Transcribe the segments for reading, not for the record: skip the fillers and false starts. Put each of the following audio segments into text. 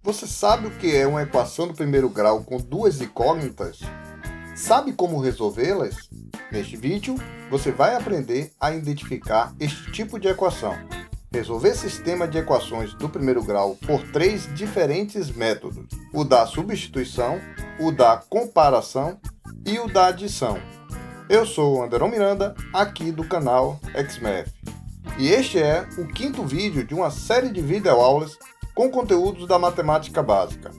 Você sabe o que é uma equação do primeiro grau com duas incógnitas? Sabe como resolvê-las? Neste vídeo, você vai aprender a identificar este tipo de equação. Resolver sistema de equações do primeiro grau por três diferentes métodos: o da substituição, o da comparação e o da adição. Eu sou o Anderon Miranda, aqui do canal XMath. E este é o quinto vídeo de uma série de videoaulas com conteúdos da matemática básica.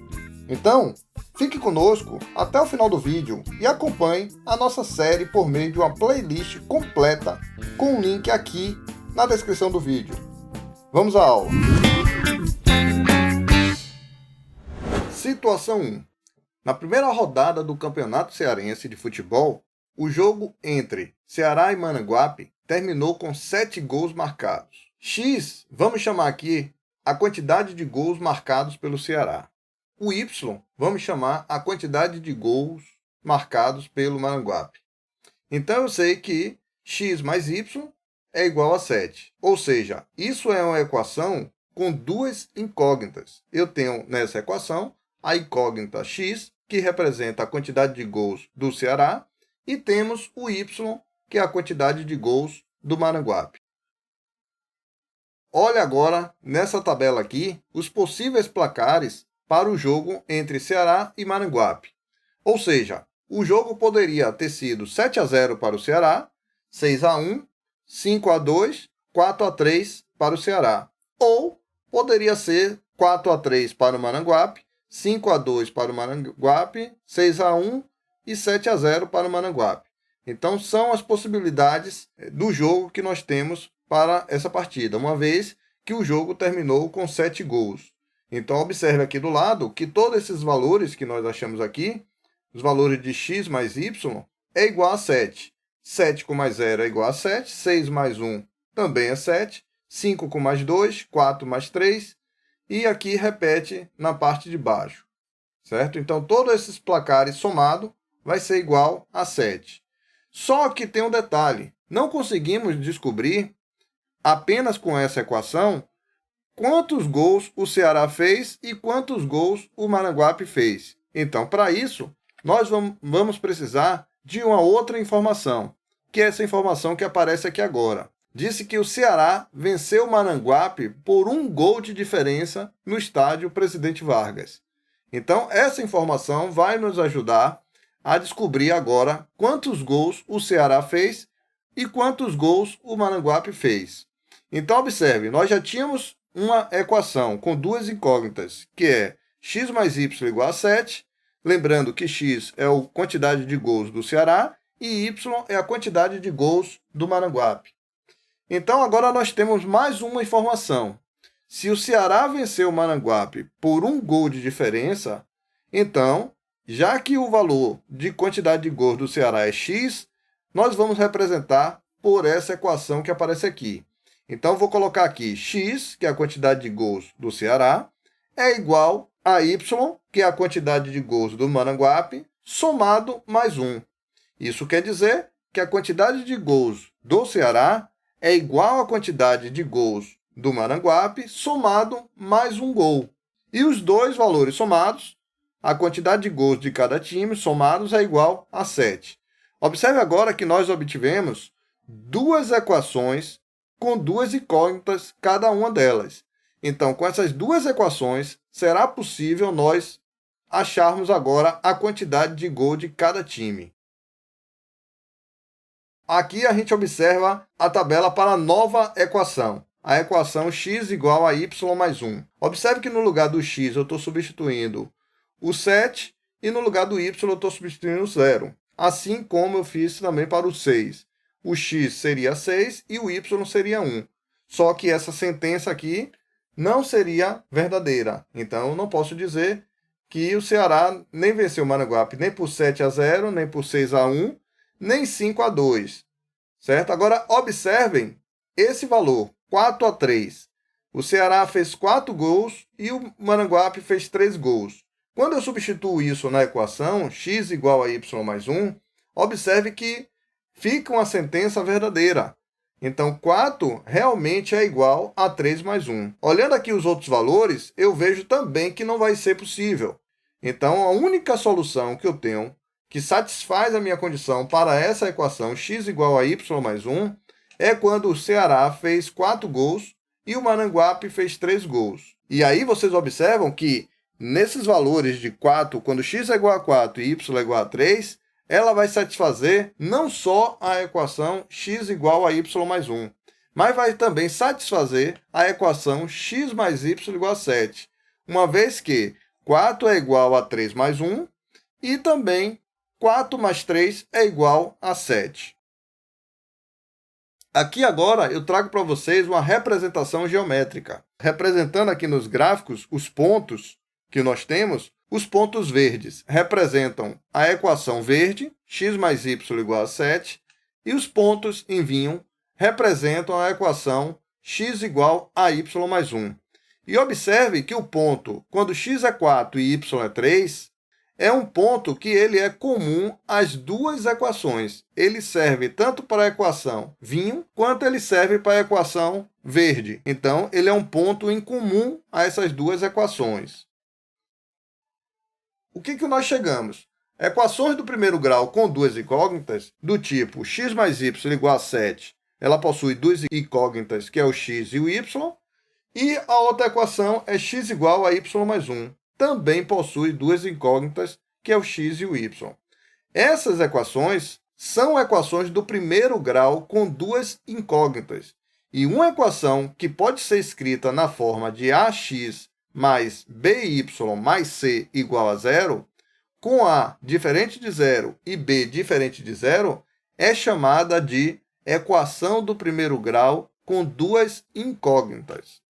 Então, fique conosco até o final do vídeo e acompanhe a nossa série por meio de uma playlist completa com um link aqui na descrição do vídeo. Vamos à aula! Situação 1. Na primeira rodada do Campeonato Cearense de Futebol, o jogo entre Ceará e Maranguape terminou com 7 gols marcados. X, vamos chamar aqui a quantidade de gols marcados pelo Ceará. O Y, vamos chamar a quantidade de gols marcados pelo Maranguape. Então eu sei que X mais Y é igual a 7. Ou seja, isso é uma equação com duas incógnitas. Eu tenho nessa equação a incógnita X, que representa a quantidade de gols do Ceará, e temos o Y, que é a quantidade de gols do Maranguape. Olha agora, nessa tabela aqui, os possíveis placares para o jogo entre Ceará e Maranguape. Ou seja, o jogo poderia ter sido 7-0 para o Ceará, 6-1, 5-2, 4-3 para o Ceará. Ou poderia ser 4-3 para o Maranguape, 5-2 para o Maranguape, 6-1 e 7-0 para o Maranguape. Então, são as possibilidades do jogo que nós temos para essa partida, uma vez que o jogo terminou com 7 gols. Então, observe aqui do lado que todos esses valores que nós achamos aqui, os valores de x mais y, é igual a 7. 7 com mais 0 é igual a 7, 6 mais 1 também é 7, 5 com mais 2, 4 mais 3, e aqui repete na parte de baixo, certo? Então, todos esses placares somados vai ser igual a 7. Só que tem um detalhe, não conseguimos descobrir, apenas com essa equação, quantos gols o Ceará fez e quantos gols o Maranguape fez. Então, para isso, nós vamos precisar de uma outra informação, que é essa informação que aparece aqui agora. Disse que o Ceará venceu o Maranguape por 1 gol de diferença no estádio Presidente Vargas. Então, essa informação vai nos ajudar a descobrir agora quantos gols o Ceará fez e quantos gols o Maranguape fez. Então, observe, nós já tínhamos uma equação com duas incógnitas, que é x mais y igual a 7, lembrando que x é a quantidade de gols do Ceará e y é a quantidade de gols do Maranguape. Então, agora nós temos mais uma informação. Se o Ceará venceu o Maranguape por 1 gol de diferença, então, já que o valor de quantidade de gols do Ceará é x, nós vamos representar por essa equação que aparece aqui. Então, vou colocar aqui x, que é a quantidade de gols do Ceará, é igual a y, que é a quantidade de gols do Maranguape, somado mais 1. Isso quer dizer que a quantidade de gols do Ceará é igual à quantidade de gols do Maranguape, somado mais 1 gol. E os dois valores somados, a quantidade de gols de cada time somados é igual a 7. Observe agora que nós obtivemos duas equações com duas incógnitas cada uma delas. Então, com essas duas equações, será possível nós acharmos agora a quantidade de gol de cada time. Aqui a gente observa a tabela para a nova equação. A equação x igual a y mais 1. Observe que no lugar do x eu estou substituindo o 7 e no lugar do y eu estou substituindo o 0. Assim como eu fiz também para o 6. O x seria 6 e o y seria 1. Só que essa sentença aqui não seria verdadeira. Então, eu não posso dizer que o Ceará nem venceu o Maranguape nem por 7-0, nem por 6-1, nem 5-2. Certo? Agora, observem esse valor, 4-3. O Ceará fez 4 gols e o Maranguape fez 3 gols. Quando eu substituo isso na equação, x igual a y mais 1, observe que fica uma sentença verdadeira. Então, 4 realmente é igual a 3 mais 1. Olhando aqui os outros valores, eu vejo também que não vai ser possível. Então, a única solução que eu tenho que satisfaz a minha condição para essa equação x igual a y mais 1 é quando o Ceará fez 4 gols e o Maranguape fez 3 gols. E aí vocês observam que nesses valores de 4, quando x é igual a 4 e y é igual a 3, ela vai satisfazer não só a equação x igual a y mais 1, mas vai também satisfazer a equação x mais y igual a 7, uma vez que 4 é igual a 3 mais 1 e também 4 mais 3 é igual a 7. Aqui agora eu trago para vocês uma representação geométrica, representando aqui nos gráficos os pontos que nós temos. Os pontos verdes representam a equação verde, x mais y igual a 7, e os pontos em vinho representam a equação x igual a y mais 1. E observe que o ponto, quando x é 4 e y é 3, é um ponto que ele é comum às duas equações. Ele serve tanto para a equação vinho, quanto ele serve para a equação verde. Então, ele é um ponto em comum a essas duas equações. O que nós chegamos? Equações do primeiro grau com duas incógnitas, do tipo x mais y igual a 7, ela possui duas incógnitas, que é o x e o y, e a outra equação é x igual a y mais 1. Também possui duas incógnitas, que é o x e o y. Essas equações são equações do primeiro grau com duas incógnitas. E uma equação que pode ser escrita na forma de ax mais by mais c igual a 0, com a diferente de 0 e b diferente de 0, é chamada de equação do primeiro grau com duas incógnitas.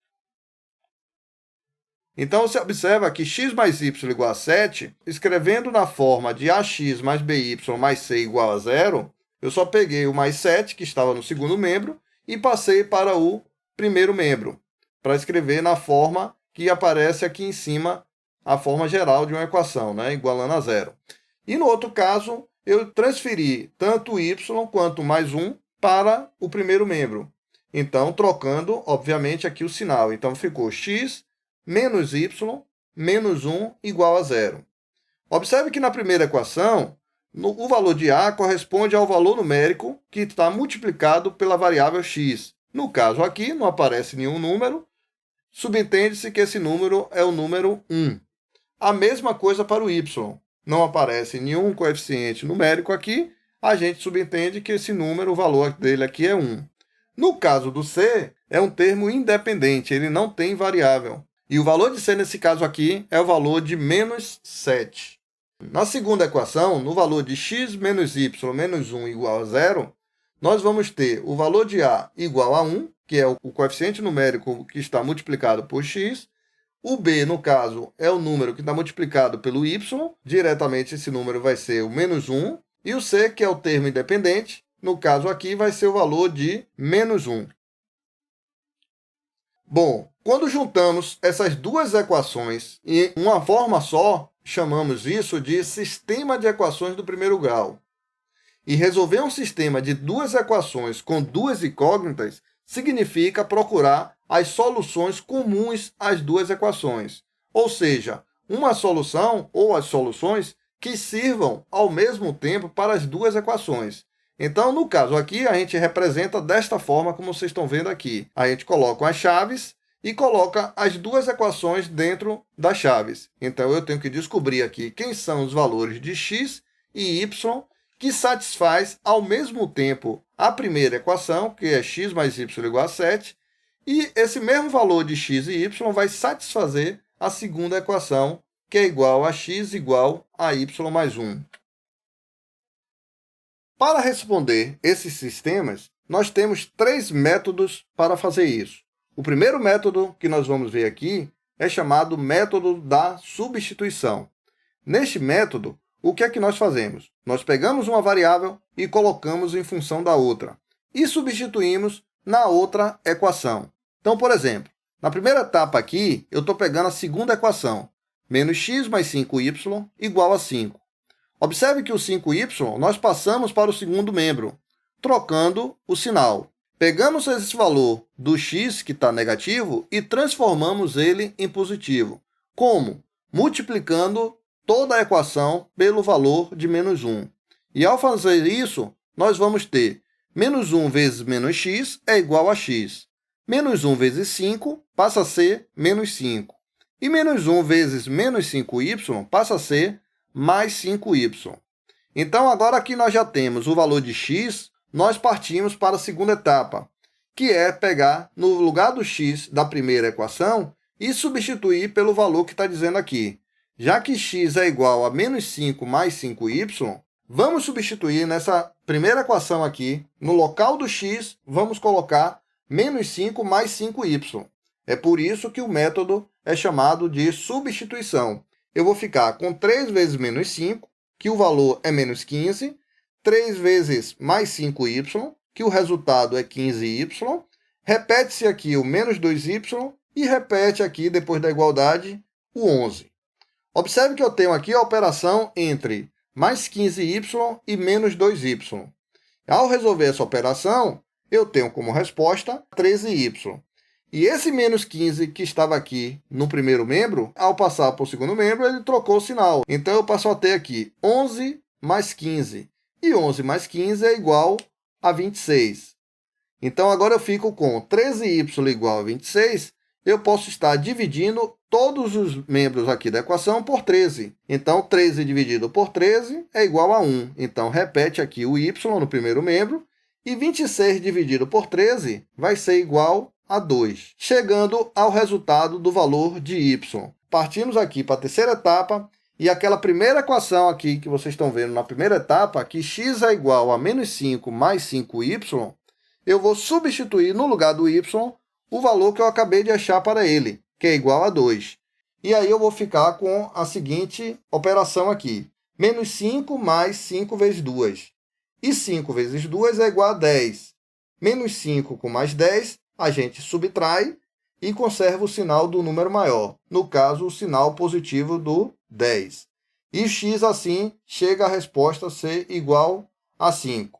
Então, você observa que x mais y igual a 7, escrevendo na forma de ax mais by mais c igual a 0, eu só peguei o mais 7, que estava no segundo membro, e passei para o primeiro membro, para escrever na forma que aparece aqui em cima, a forma geral de uma equação, né, igualando a 0. E no outro caso, eu transferi tanto o y quanto mais 1 para o primeiro membro. Então, trocando, obviamente, aqui o sinal. Então, ficou x menos y menos 1 igual a 0. Observe que na primeira equação, o valor de a corresponde ao valor numérico que está multiplicado pela variável x. No caso aqui, não aparece nenhum número, subentende-se que esse número é o número 1. A mesma coisa para o y. Não aparece nenhum coeficiente numérico aqui, a gente subentende que esse número, o valor dele aqui é 1. No caso do c, é um termo independente, ele não tem variável. E o valor de c nesse caso aqui é o valor de menos 7. Na segunda equação, no valor de x menos y menos 1 igual a 0, nós vamos ter o valor de a igual a 1, que é o coeficiente numérico que está multiplicado por x. O b, no caso, é o número que está multiplicado pelo y. Diretamente, esse número vai ser o menos 1. E o c, que é o termo independente, no caso aqui, vai ser o valor de menos 1. Bom, quando juntamos essas duas equações em uma forma só, chamamos isso de sistema de equações do primeiro grau. E resolver um sistema de duas equações com duas incógnitas significa procurar as soluções comuns às duas equações, ou seja, uma solução ou as soluções que sirvam ao mesmo tempo para as duas equações. Então, no caso aqui, a gente representa desta forma como vocês estão vendo aqui. A gente coloca as chaves e coloca as duas equações dentro das chaves. Então, eu tenho que descobrir aqui quem são os valores de x e y que satisfaz ao mesmo tempo a primeira equação, que é x mais y igual a 7, e esse mesmo valor de x e y vai satisfazer a segunda equação, que é igual a x igual a y mais 1. Para responder esses sistemas, nós temos três métodos para fazer isso. O primeiro método que nós vamos ver aqui é chamado método da substituição. Neste método, o que é que nós fazemos? Nós pegamos uma variável e colocamos em função da outra, e substituímos na outra equação. Então, por exemplo, na primeira etapa aqui, eu estou pegando a segunda equação, menos x mais 5y igual a 5. Observe que o 5y nós passamos para o segundo membro, trocando o sinal. Pegamos esse valor do x, que está negativo, e transformamos ele em positivo. Como? Multiplicando toda a equação pelo valor de menos 1. E ao fazer isso, nós vamos ter menos 1 vezes menos x é igual a x. Menos 1 vezes 5 passa a ser menos 5. E menos 1 vezes menos 5y passa a ser mais 5y. Então, agora que nós já temos o valor de x, nós partimos para a segunda etapa, que é pegar no lugar do x da primeira equação e substituir pelo valor que está dizendo aqui. Já que x é igual a menos 5 mais 5y, vamos substituir nessa primeira equação aqui, no local do x, vamos colocar menos 5 mais 5y. É por isso que o método é chamado de substituição. Eu vou ficar com 3 vezes menos 5, que o valor é menos 15, 3 vezes mais 5y, que o resultado é 15y, repete-se aqui o menos 2y e repete aqui, depois da igualdade, o 11. Observe que eu tenho aqui a operação entre mais 15y e menos 2y. Ao resolver essa operação, eu tenho como resposta 13y. E esse menos 15 que estava aqui no primeiro membro, ao passar para o segundo membro, ele trocou o sinal. Então, eu passo a ter aqui 11 mais 15. E 11 mais 15 é igual a 26. Então, agora eu fico com 13y igual a 26. Eu posso estar dividindo todos os membros aqui da equação por 13. Então, 13 dividido por 13 é igual a 1. Então, repete aqui o y no primeiro membro. E 26 dividido por 13 vai ser igual a 2, chegando ao resultado do valor de y. Partimos aqui para a terceira etapa, e aquela primeira equação aqui que vocês estão vendo na primeira etapa, que x é igual a menos 5 mais 5y, eu vou substituir no lugar do y o valor que eu acabei de achar para ele, que é igual a 2. E aí eu vou ficar com a seguinte operação aqui, menos 5 mais 5 vezes 2. E 5 vezes 2 é igual a 10. Menos 5 com mais 10, a gente subtrai e conserva o sinal do número maior. No caso, o sinal positivo do 10. E x, assim, chega a resposta ser igual a 5.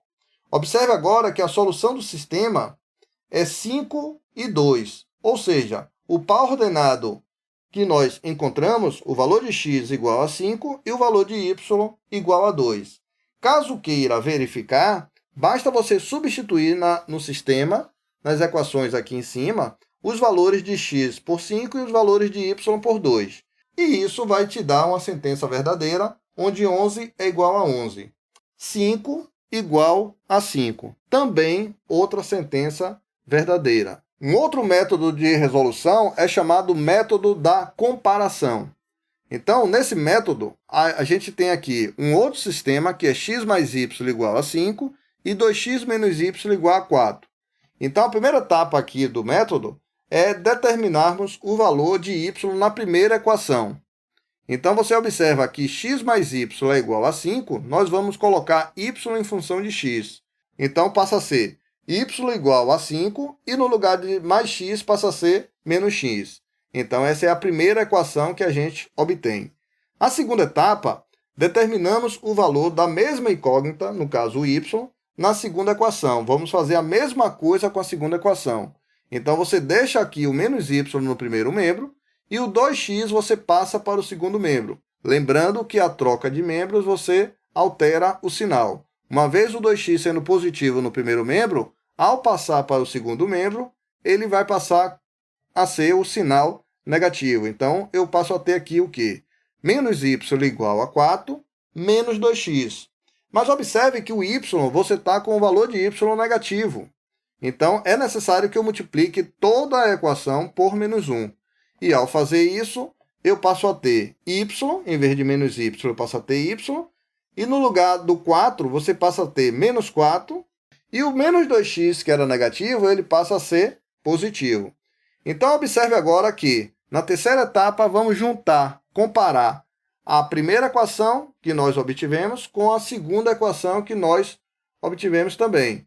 Observe agora que a solução do sistema é 5 e 2. Ou seja, o par ordenado que nós encontramos, o valor de x igual a 5 e o valor de y igual a 2. Caso queira verificar, basta você substituir no sistema, nas equações aqui em cima, os valores de x por 5 e os valores de y por 2. E isso vai te dar uma sentença verdadeira, onde 11 é igual a 11. 5 igual a 5. Também outra sentença verdadeira. Um outro método de resolução é chamado método da comparação. Então, nesse método, a gente tem aqui um outro sistema que é x mais y igual a 5 e 2x menos y igual a 4. Então, a primeira etapa aqui do método é determinarmos o valor de y na primeira equação. Então, você observa que x mais y é igual a 5, nós vamos colocar y em função de x. Então, passa a ser y igual a 5 e no lugar de mais x passa a ser menos x. Então, essa é a primeira equação que a gente obtém. A segunda etapa, determinamos o valor da mesma incógnita, no caso o y, na segunda equação. Vamos fazer a mesma coisa com a segunda equação. Então, você deixa aqui o menos y no primeiro membro e o 2x você passa para o segundo membro. Lembrando que a troca de membros você altera o sinal. Uma vez o 2x sendo positivo no primeiro membro, ao passar para o segundo membro, ele vai passar a ser o sinal negativo. Então, eu passo a ter aqui o quê? Menos y igual a 4, menos 2x. Mas observe que o y, você está com o valor de y negativo. Então, é necessário que eu multiplique toda a equação por menos 1. E ao fazer isso, eu passo a ter y, em vez de menos y, eu passo a ter y. E no lugar do 4, você passa a ter menos 4. E o menos 2x, que era negativo, ele passa a ser positivo. Então, observe agora que, na terceira etapa, vamos juntar, comparar a primeira equação que nós obtivemos com a segunda equação que nós obtivemos também.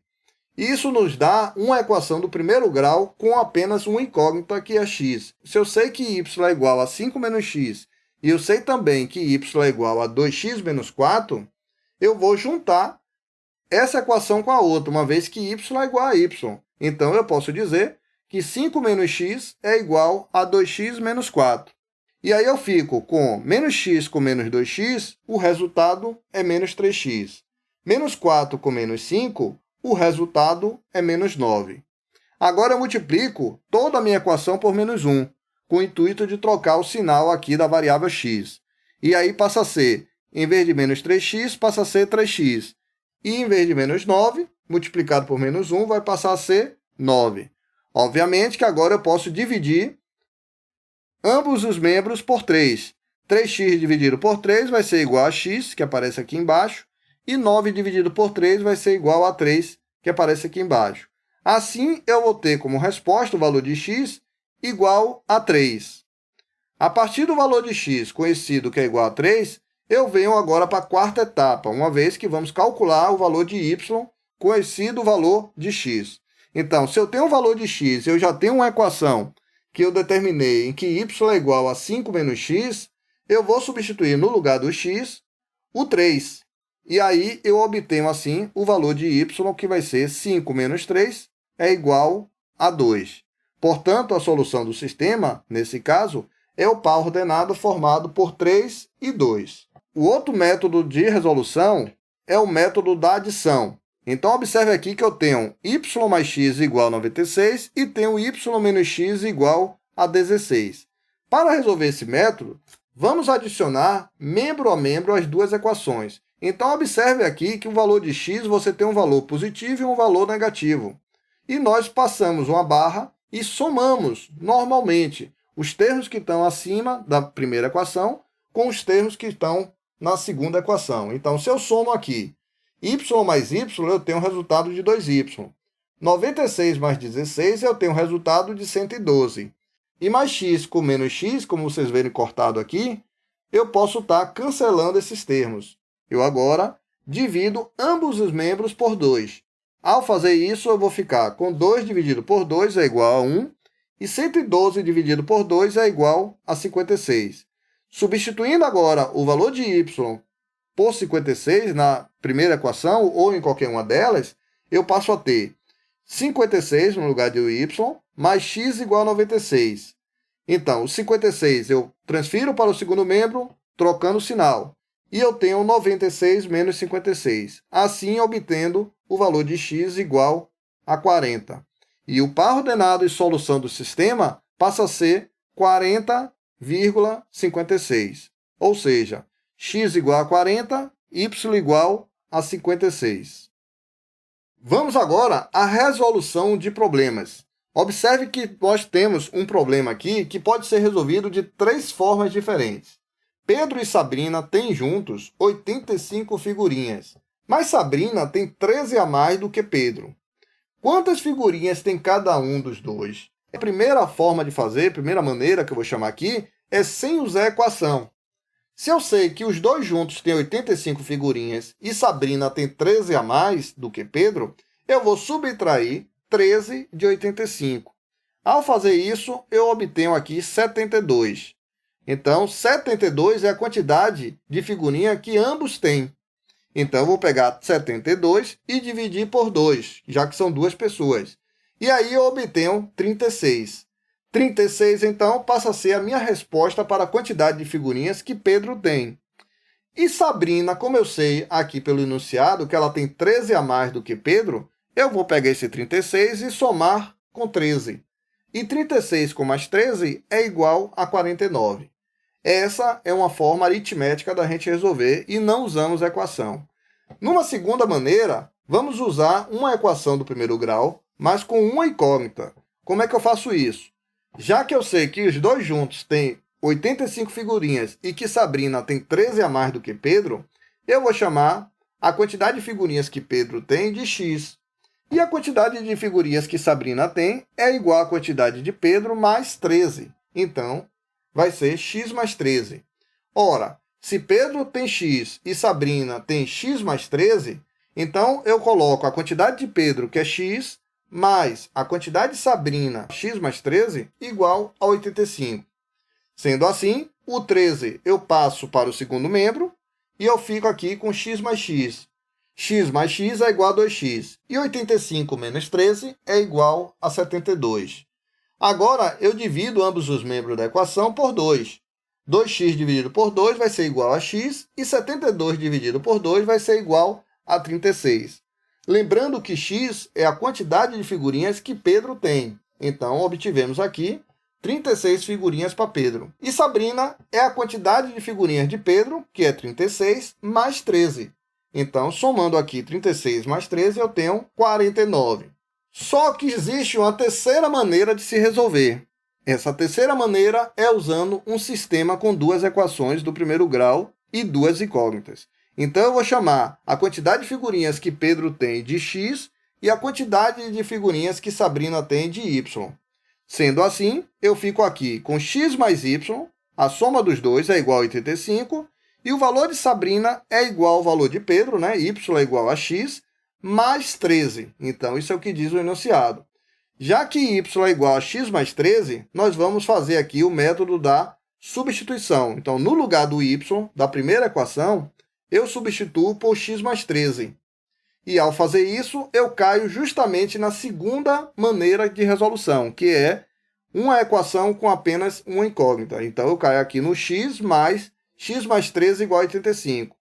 Isso nos dá uma equação do primeiro grau com apenas uma incógnita, que é x. Se eu sei que y é igual a 5 menos x, e eu sei também que y é igual a 2x menos 4, eu vou juntar essa equação com a outra, uma vez que y é igual a y. Então, eu posso dizer que 5 menos x é igual a 2x menos 4. E aí eu fico com menos x com menos 2x, o resultado é menos 3x. Menos 4 com menos 5, o resultado é menos 9. Agora eu multiplico toda a minha equação por menos 1, com o intuito de trocar o sinal aqui da variável x. E aí passa a ser, em vez de menos 3x, passa a ser 3x. E em vez de menos 9, multiplicado por menos 1, vai passar a ser 9. Obviamente que agora eu posso dividir ambos os membros por 3. 3x dividido por 3 vai ser igual a x, que aparece aqui embaixo, e 9 dividido por 3 vai ser igual a 3, que aparece aqui embaixo. Assim, eu vou ter como resposta o valor de x igual a 3. A partir do valor de x conhecido que é igual a 3, eu venho agora para a quarta etapa, uma vez que vamos calcular o valor de y conhecido o valor de x. Então, se eu tenho o valor de x, eu já tenho uma equação que eu determinei em que y é igual a 5 menos x, eu vou substituir no lugar do x o 3. E aí eu obtenho assim o valor de y, que vai ser 5 menos 3 é igual a 2. Portanto, a solução do sistema, nesse caso, é o par ordenado formado por 3 e 2. O outro método de resolução é o método da adição. Então, observe aqui que eu tenho y mais x igual a 96 e tenho y menos x igual a 16. Para resolver esse método, vamos adicionar membro a membro as duas equações. Então, observe aqui que o valor de x você tem um valor positivo e um valor negativo. E nós passamos uma barra e somamos, normalmente, os termos que estão acima da primeira equação com os termos que estão na segunda equação. Então, se eu somo aqui y mais y, eu tenho o resultado de 2y. 96 mais 16, eu tenho o resultado de 112. E mais x com menos x, como vocês verem cortado aqui, eu posso estar cancelando esses termos. Eu agora divido ambos os membros por 2. Ao fazer isso, eu vou ficar com 2 dividido por 2 é igual a 1, e 112 dividido por 2 é igual a 56. Substituindo agora o valor de y por 56 na primeira equação, ou em qualquer uma delas, eu passo a ter 56 no lugar de y, mais x igual a 96. Então, o 56 eu transfiro para o segundo membro, trocando o sinal. E eu tenho 96 menos 56, assim obtendo o valor de x igual a 40. E o par ordenado e solução do sistema passa a ser 40,56. Ou seja, x igual a 40, y igual a 56. Vamos agora à resolução de problemas. Observe que nós temos um problema aqui que pode ser resolvido de 3 formas diferentes. Pedro e Sabrina têm juntos 85 figurinhas, mas Sabrina tem 13 a mais do que Pedro. Quantas figurinhas tem cada um dos dois? A primeira forma de fazer, a primeira maneira que eu vou chamar aqui, é sem usar a equação. Se eu sei que os dois juntos têm 85 figurinhas e Sabrina tem 13 a mais do que Pedro, eu vou subtrair 13 de 85. Ao fazer isso, eu obtenho aqui 72. Então, 72 é a quantidade de figurinha que ambos têm. Então, eu vou pegar 72 e dividir por 2, já que são duas pessoas. E aí eu obtenho 36. 36, então, passa a ser a minha resposta para a quantidade de figurinhas que Pedro tem. E Sabrina, como eu sei aqui pelo enunciado que ela tem 13 a mais do que Pedro, eu vou pegar esse 36 e somar com 13. E 36 com mais 13 é igual a 49. Essa é uma forma aritmética da gente resolver e não usamos a equação. Numa segunda maneira, vamos usar uma equação do primeiro grau, mas com uma incógnita. Como é que eu faço isso? Já que eu sei que os dois juntos têm 85 figurinhas e que Sabrina tem 13 a mais do que Pedro, eu vou chamar a quantidade de figurinhas que Pedro tem de x. E a quantidade de figurinhas que Sabrina tem é igual à quantidade de Pedro mais 13. Então, vai ser x mais 13. Ora, se Pedro tem x e Sabrina tem x mais 13, então eu coloco a quantidade de Pedro, que é x, mais a quantidade de Sabrina, x mais 13, igual a 85. Sendo assim, o 13 eu passo para o segundo membro e eu fico aqui com x mais x. x mais x é igual a 2x. E 85 menos 13 é igual a 72. Agora, eu divido ambos os membros da equação por 2. 2x dividido por 2 vai ser igual a x, e 72 dividido por 2 vai ser igual a 36. Lembrando que x é a quantidade de figurinhas que Pedro tem. Então, obtivemos aqui 36 figurinhas para Pedro. E Sabrina é a quantidade de figurinhas de Pedro, que é 36, mais 13. Então, somando aqui 36 mais 13, eu tenho 49. Só que existe uma terceira maneira de se resolver. Essa terceira maneira é usando um sistema com duas equações do primeiro grau e duas incógnitas. Então, eu vou chamar a quantidade de figurinhas que Pedro tem de x e a quantidade de figurinhas que Sabrina tem de y. Sendo assim, eu fico aqui com x mais y, a soma dos dois é igual a 85, e o valor de Sabrina é igual ao valor de Pedro, né? Y é igual a x, mais 13. Então, isso é o que diz o enunciado. Já que y é igual a x mais 13, nós vamos fazer aqui o método da substituição. Então, no lugar do y, da primeira equação, eu substituo por x mais 13. E ao fazer isso, eu caio justamente na segunda maneira de resolução, que é uma equação com apenas uma incógnita. Então, eu caio aqui no x mais 13 igual a 85.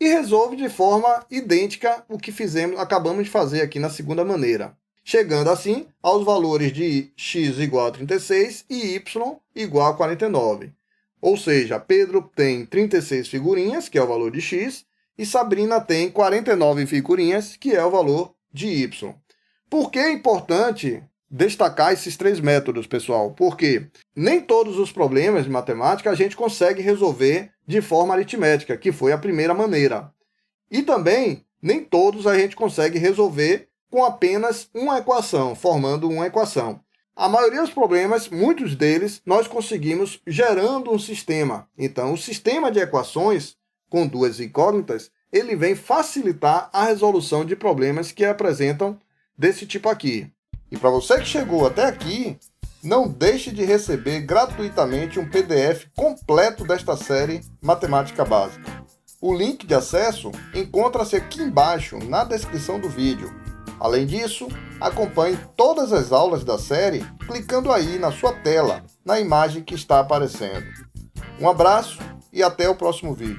E resolvo de forma idêntica o que acabamos de fazer aqui na segunda maneira. Chegando assim aos valores de x igual a 36 e y igual a 49. Ou seja, Pedro tem 36 figurinhas, que é o valor de x, e Sabrina tem 49 figurinhas, que é o valor de y. Por que é importante destacar esses três métodos, pessoal? Porque nem todos os problemas de matemática a gente consegue resolver de forma aritmética, que foi a primeira maneira. E também, nem todos a gente consegue resolver com apenas uma equação, formando uma equação. A maioria dos problemas, muitos deles, nós conseguimos gerando um sistema. Então, o sistema de equações com duas incógnitas, ele vem facilitar a resolução de problemas que apresentam desse tipo aqui. E para você que chegou até aqui, não deixe de receber gratuitamente um PDF completo desta série Matemática Básica. O link de acesso encontra-se aqui embaixo na descrição do vídeo. Além disso, acompanhe todas as aulas da série clicando aí na sua tela, na imagem que está aparecendo. Um abraço e até o próximo vídeo.